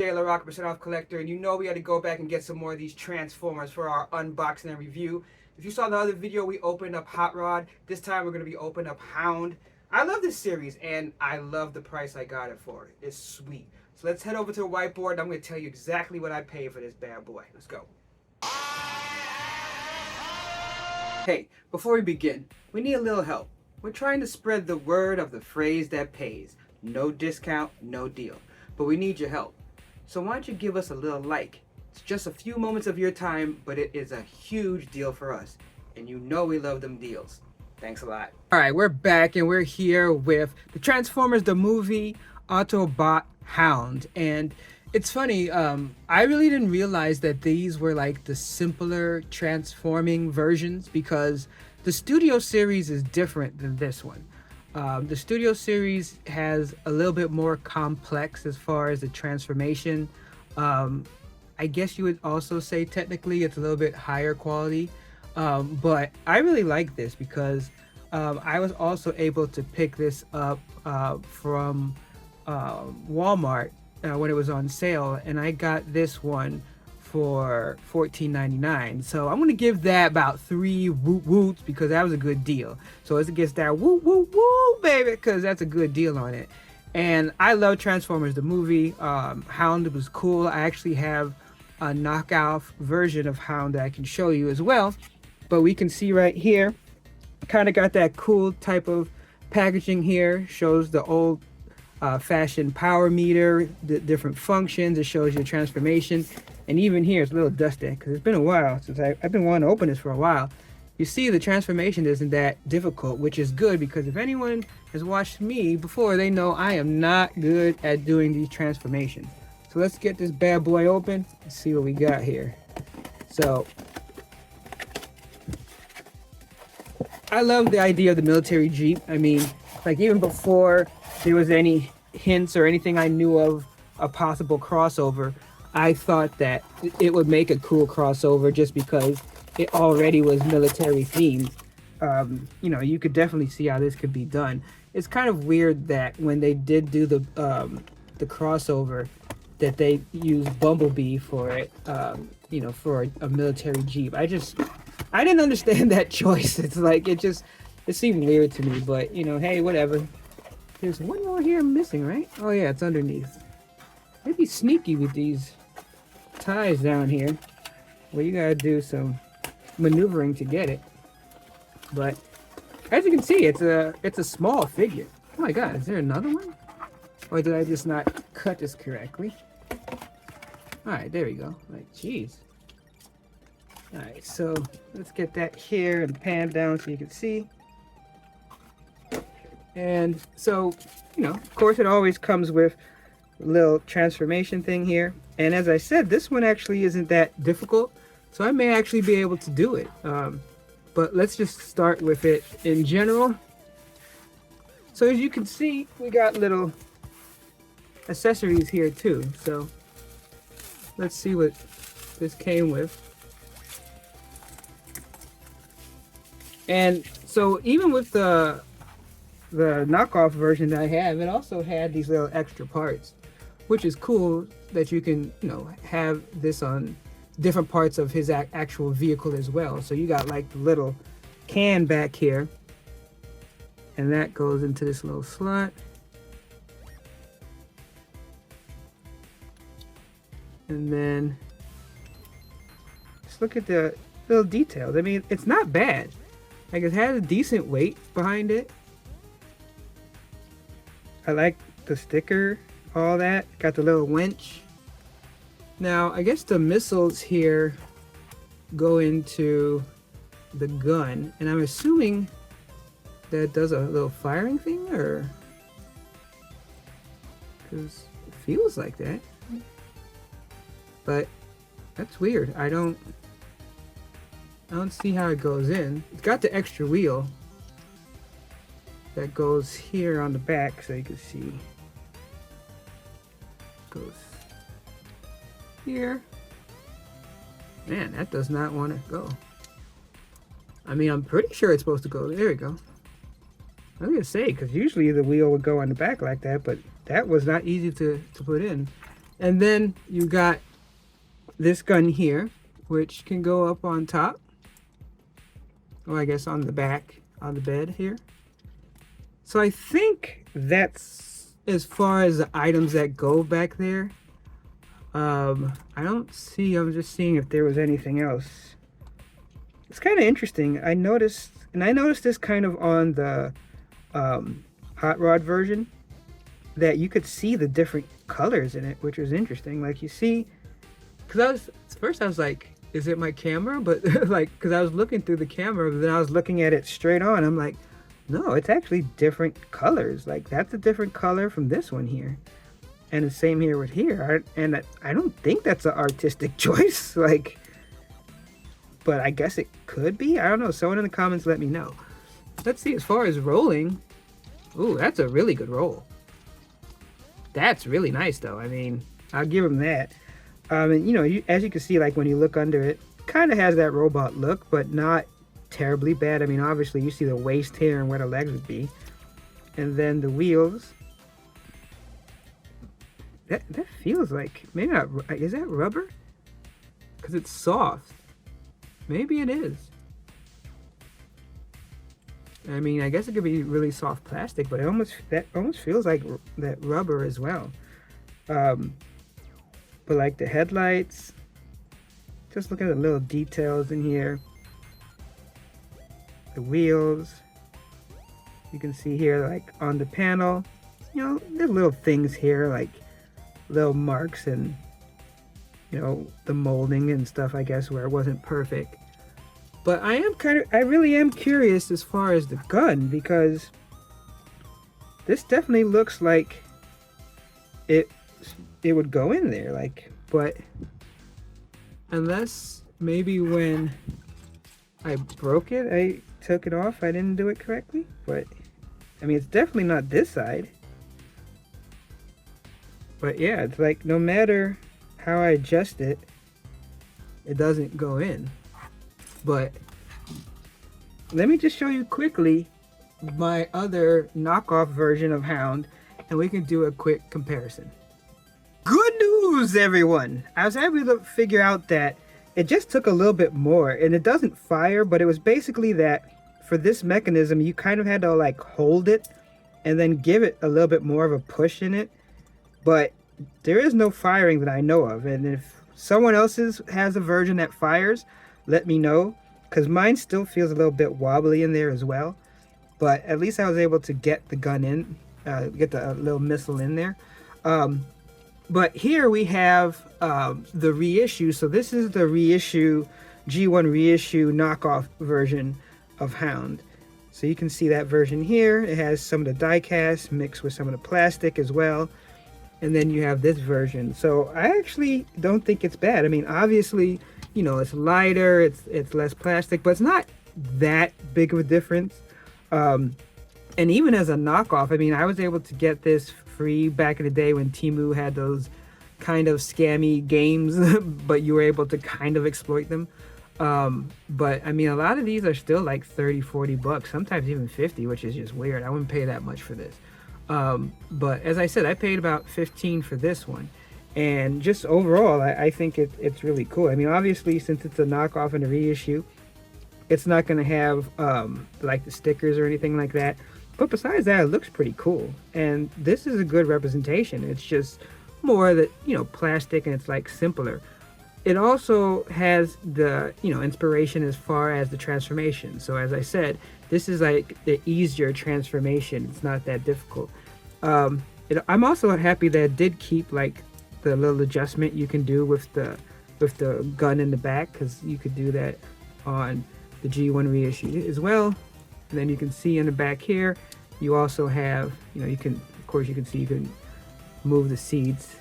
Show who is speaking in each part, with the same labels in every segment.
Speaker 1: Taylor Rock percent off collector, and you know we had to go back and get some more of these Transformers for our unboxing and review. If you saw the other video, we opened up Hot Rod. This time we're gonna be opening up Hound. I love this series, and I love the price I got it for. It's sweet. So let's head over to the whiteboard, and I'm gonna tell you exactly what I paid for this bad boy. Let's go. Hey, before we begin, we need a little help. We're trying to spread the word of the phrase that pays. No discount, no deal. But we need your help. So why don't you give us a little like? It's just a few moments of your time, but it is a huge deal for us. And you know we love them deals. Thanks a lot. All right, we're back and we're here with the Transformers, the movie, Autobot, Hound. And it's funny, I really didn't realize that these were like the simpler transforming versions because the studio series is different than this one. The studio series has a little bit more complex as far as the transformation. I guess you would also say technically it's a little bit higher quality. But I really like this because I was also able to pick this up from Walmart when it was on sale, and I got this one for $14.99. So I'm gonna give that about 3 woot woots because that was a good deal. So it gets that woot woot woot baby because that's a good deal on it. And I love Transformers the movie. Hound was cool. I actually have a knockout version of Hound that I can show you as well. But we can see right here, kind of got that cool type of packaging here. Shows the old fashioned power meter, the different functions. It shows you transformation. And even here, it's a little dusty because it's been a while since I've been wanting to open this for a while. You see the transformation isn't that difficult, which is good because if anyone has watched me before, they know I am not good at doing these transformations. So let's get this bad boy open and see what we got here. So I love the idea of the military Jeep. I mean, like even before there was any hints or anything I knew of a possible crossover, I thought that it would make a cool crossover just because it already was military themed. You know, you could definitely see how this could be done. It's kind of weird that when they did do the crossover, that they used Bumblebee for it. You know, for a military Jeep. I didn't understand that choice. It's like it seemed weird to me. But you know, hey, whatever. There's one more here missing, right? Oh yeah, it's underneath. Maybe sneaky with these ties down here. Well, you gotta do some maneuvering to get it. But as you can see, it's a small figure. Oh my god, is there another one? Or did I just not cut this correctly? Alright, there we go. Like, jeez. Alright, so let's get that here and pan down so you can see. And so, you know, of course it always comes with a little transformation thing here. And as I said, this one actually isn't that difficult. So I may actually be able to do it. But let's just start with it in general. So as you can see, we got little accessories here too. So let's see what this came with. And so even with the knockoff version that I have, it also had these little extra parts, which is cool that you can, you know, have this on different parts of his actual vehicle as well. So you got like the little can back here, and that goes into this little slot. And then just look at the little details. I mean, it's not bad. Like, it has a decent weight behind it. I like the sticker, all that. Got the little winch. Now, I guess the missiles here go into the gun, and I'm assuming that it does a little firing thing, or because it feels like that. But that's weird. I don't see how it goes in. It's got the extra wheel that goes here on the back, so you can see. It goes here. Man, that does not want to go. I mean, I'm pretty sure it's supposed to go. There we go. I was gonna say, because usually the wheel would go on the back like that, but that was not easy to put in. And then you got this gun here, which can go up on top, or I guess on the back, on the bed here. So I think that's as far as the items that go back there. I don't see, I'm just seeing if there was anything else. It's kind of interesting. I noticed this kind of on the Hot Rod version, that you could see the different colors in it, which was interesting. Like you see, because I was like, is it my camera? But like, because I was looking through the camera, but then I was looking at it straight on. I'm like, no, it's actually different colors. Like that's a different color from this one here. And the same here with here. And I don't think that's an artistic choice. Like, but I guess it could be. I don't know. Someone in the comments let me know. Let's see, as far as rolling. Ooh, that's a really good roll. That's really nice though. I mean, I'll give him that. And you know, as you can see, like when you look under it, kind of has that robot look, but not terribly bad. I mean, obviously you see the waist here and where the legs would be. And then the wheels. That feels like, maybe not, is that rubber? Because it's soft. Maybe it is. I mean, I guess it could be really soft plastic, but that almost feels like that rubber as well. But like the headlights, just look at the little details in here. The wheels, you can see here, like on the panel, you know, there's little things here, like little marks and, you know, the molding and stuff, I guess, where it wasn't perfect. But I really am curious as far as the gun, because this definitely looks like it would go in there, like, but unless maybe when I broke it, I took it off, I didn't do it correctly. But I mean, it's definitely not this side. But yeah, it's like no matter how I adjust it, it doesn't go in. But let me just show you quickly my other knockoff version of Hound, and we can do a quick comparison. Good news, everyone! I was able to figure out that it just took a little bit more, and it doesn't fire, but it was basically that for this mechanism, you kind of had to like hold it and then give it a little bit more of a push in it. But there is no firing that I know of, and if someone else has a version that fires, let me know, because mine still feels a little bit wobbly in there as well. But at least I was able to get the gun in, get the little missile in there. But here we have the reissue. So this is the reissue, G1 reissue knockoff version of Hound. So you can see that version here. It has some of the die cast mixed with some of the plastic as well. And then you have this version. So I actually don't think it's bad. I mean, obviously, you know, it's lighter, it's less plastic, but it's not that big of a difference. And even as a knockoff, I mean, I was able to get this free back in the day when Temu had those kind of scammy games, but you were able to kind of exploit them. But I mean, a lot of these are still like 30, 40 bucks, sometimes even 50, which is just weird. I wouldn't pay that much for this. But as I said, I paid about 15 for this one. And just overall, I think it's really cool. I mean, obviously, since it's a knockoff and a reissue, it's not going to have like the stickers or anything like that. But besides that, it looks pretty cool. And this is a good representation. It's just more that, you know, plastic, and it's like simpler. It also has the, you know, inspiration as far as the transformation. So as I said, this is like the easier transformation. It's not that difficult. I'm also happy that it did keep like the little adjustment you can do with the gun in the back, because you could do that on the G1 reissue as well. And then you can see in the back here, you also have, you know, you can, of course, you can see you can move the seats.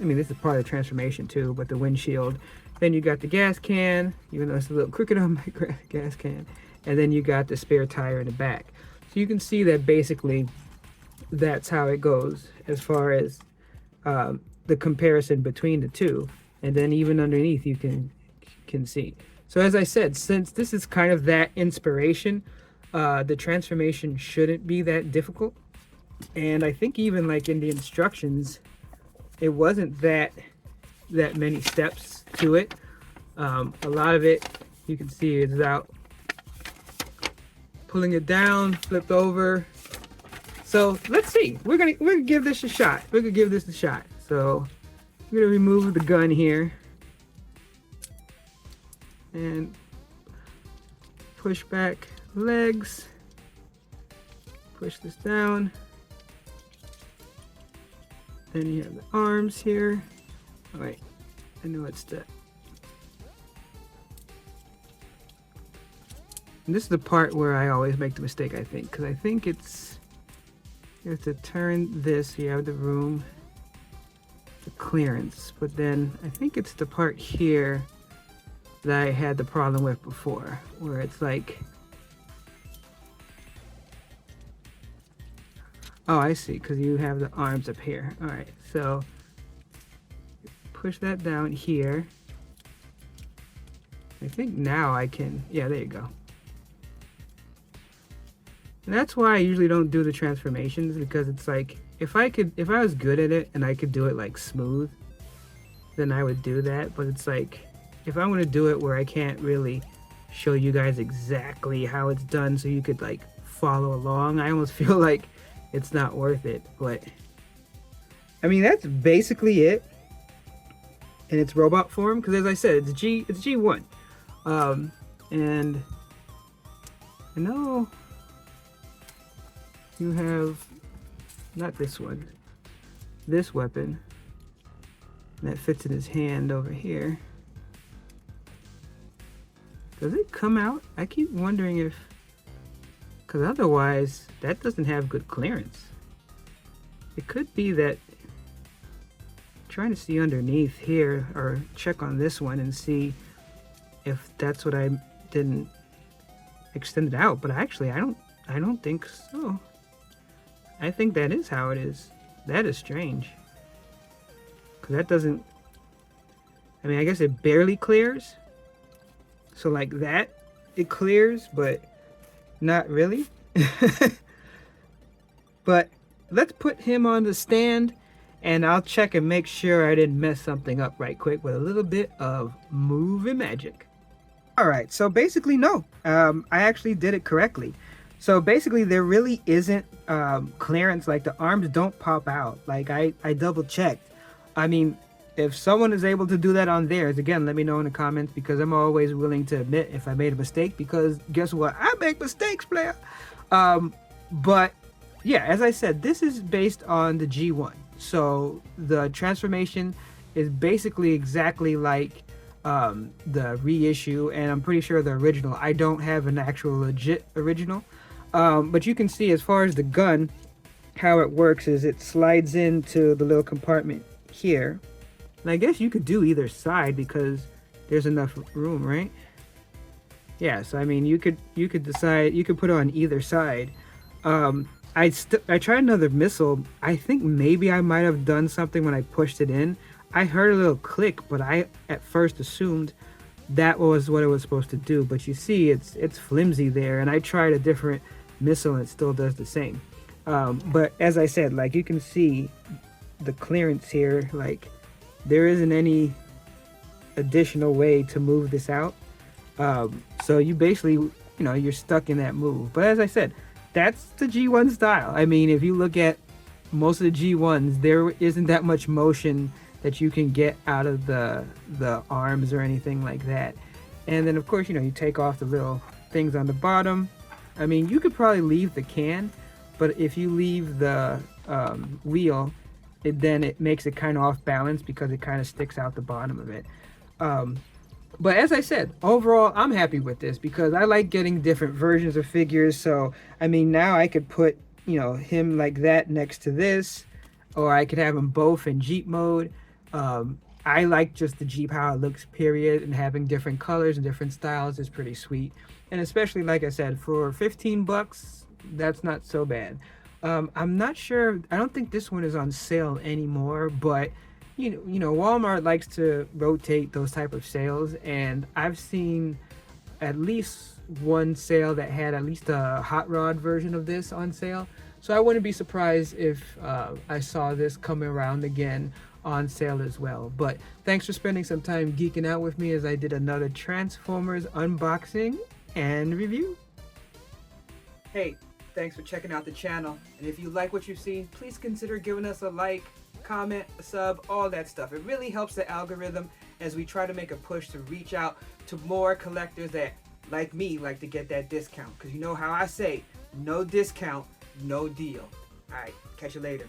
Speaker 1: I mean, this is part of the transformation too, but the windshield. Then you got the gas can, even though it's a little crooked on my gas can. And then you got the spare tire in the back. So you can see that basically that's how it goes as far as the comparison between the two. And then even underneath you can see. So as I said, since this is kind of that inspiration, the transformation shouldn't be that difficult. And I think even like in the instructions, it wasn't that many steps to it. A lot of it you can see is out pulling it down, flipped over. So let's see. We're gonna give this a shot. We're gonna give this a shot. So I'm gonna remove the gun here and push back legs. Push this down. Then you have the arms here. Oh, wait, I know it's that. And this is the part where I always make the mistake, I think, because I think it's, you have to turn this, you have the room, the clearance, but then I think it's the part here that I had the problem with before, where it's like, oh, I see, because you have the arms up here. All right, so push that down here. I think now I can, yeah, there you go. And that's why I usually don't do the transformations, because it's like, if I was good at it and I could do it like smooth, then I would do that. But it's like, if I want to do it where I can't really show you guys exactly how it's done so you could like follow along, I almost feel like it's not worth it. But I mean, that's basically it in its robot form, because as I said, it's G1. And I know you have not this one, this weapon that fits in his hand over here. Does it come out? I keep wondering if, because otherwise that doesn't have good clearance. It could be that, trying to see underneath here, or check on this one and see if that's what I didn't extend it out. But actually I don't think so. I think that is how it is. That is strange, because that doesn't, I mean, I guess it barely clears. So like that, it clears, but not really. But let's put him on the stand and I'll check and make sure I didn't mess something up right quick with a little bit of movie magic. All right, so basically, no, I actually did it correctly. So basically there really isn't clearance, like the arms don't pop out. Like I double checked. I mean, if someone is able to do that on theirs, again, let me know in the comments, because I'm always willing to admit if I made a mistake, because guess what? I make mistakes, player. But yeah, as I said, this is based on the G1. So the transformation is basically exactly like the reissue, and I'm pretty sure the original. I don't have an actual legit original. But you can see, as far as the gun, how it works is it slides into the little compartment here. And I guess you could do either side because there's enough room, right? Yeah, so I mean, you could decide, you could put it on either side. I tried another missile. I think maybe I might have done something when I pushed it in. I heard a little click, but I at first assumed that was what it was supposed to do. But you see, it's flimsy there, and I tried a different missile and it still does the same. But as I said, like, you can see the clearance here, like there isn't any additional way to move this out. So you basically, you know, you're stuck in that move. But as I said, that's the G1 style. I mean, if you look at most of the G1s, there isn't that much motion that you can get out of the arms or anything like that. And then of course, you know, you take off the little things on the bottom. I mean, you could probably leave the can, but if you leave the wheel, then it makes it kind of off balance because it kind of sticks out the bottom of it. But as I said, overall, I'm happy with this because I like getting different versions of figures. So, I mean, now I could put, you know, him like that next to this, or I could have them both in Jeep mode. I like just the Jeep, how it looks, period, and having different colors and different styles is pretty sweet. And especially, like I said, for 15 bucks, that's not so bad. I'm not sure, I don't think this one is on sale anymore, but you know, Walmart likes to rotate those type of sales, and I've seen at least one sale that had at least a hot rod version of this on sale. So I wouldn't be surprised if I saw this coming around again on sale as well. But thanks for spending some time geeking out with me as I did another Transformers unboxing and review. Hey, thanks for checking out the channel. And if you like what you've seen, please consider giving us a like, comment, a sub, all that stuff. It really helps the algorithm as we try to make a push to reach out to more collectors that, like me, like to get that discount. Because you know how I say, no discount, no deal. Alright, catch you later.